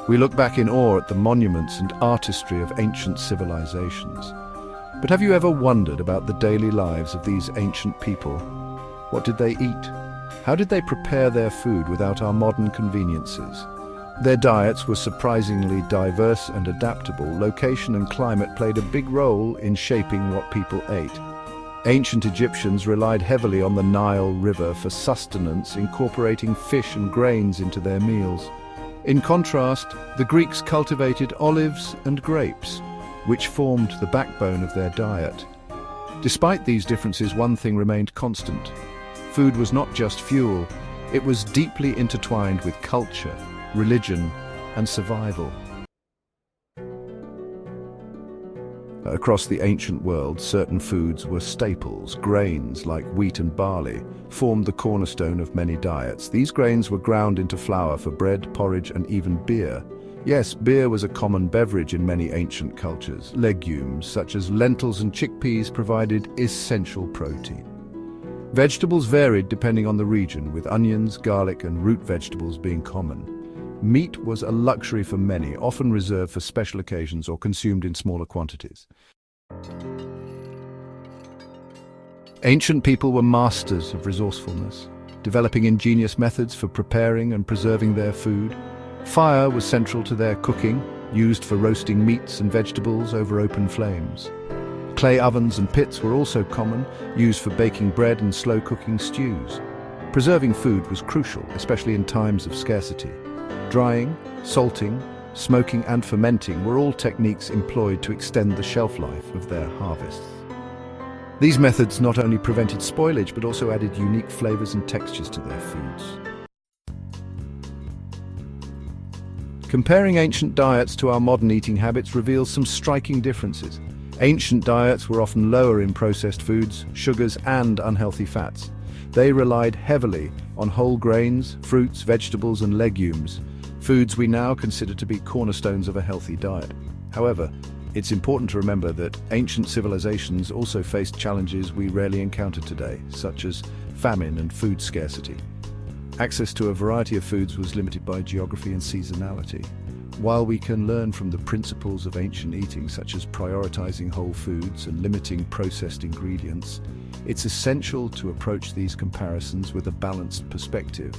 We look back in awe at the monuments and artistry of ancient civilizations. But have you ever wondered about the daily lives of these ancient people? What did they eat? How did they prepare their food without our modern conveniences? Their diets were surprisingly diverse and adaptable. Location and climate played a big role in shaping what people ate. Ancient Egyptians relied heavily on the Nile River for sustenance, incorporating fish and grains into their meals. In contrast, the Greeks cultivated olives and grapes, which formed the backbone of their diet. Despite these differences, one thing remained constant. Food was not just fuel, it was deeply intertwined with culture, religion, and survival. Across the ancient world, certain foods were staples. Grains, like wheat and barley, formed the cornerstone of many diets. These grains were ground into flour for bread, porridge, and even beer. Yes, beer was a common beverage in many ancient cultures. Legumes, such as lentils and chickpeas, provided essential protein. Vegetables varied depending on the region, with onions, garlic, and root vegetables being common. Meat was a luxury for many, often reserved for special occasions or consumed in smaller quantities. Ancient people were masters of resourcefulness, developing ingenious methods for preparing and preserving their food. Fire was central to their cooking, used for roasting meats and vegetables over open flames. Clay ovens and pits were also common, used for baking bread and slow-cooking stews. Preserving food was crucial, especially in times of scarcity. Drying, salting, smoking and fermenting were all techniques employed to extend the shelf life of their harvests. These methods not only prevented spoilage but also added unique flavors and textures to their foods. Comparing ancient diets to our modern eating habits reveals some striking differences. Ancient diets were often lower in processed foods, sugars, and unhealthy fats. They relied heavily on whole grains, fruits, vegetables, and legumes, foods we now consider to be cornerstones of a healthy diet. However, it's important to remember that ancient civilizations also faced challenges we rarely encounter today, such as famine and food scarcity. Access to a variety of foods was limited by geography and seasonality. While we can learn from the principles of ancient eating, such as prioritizing whole foods and limiting processed ingredients, it's essential to approach these comparisons with a balanced perspective.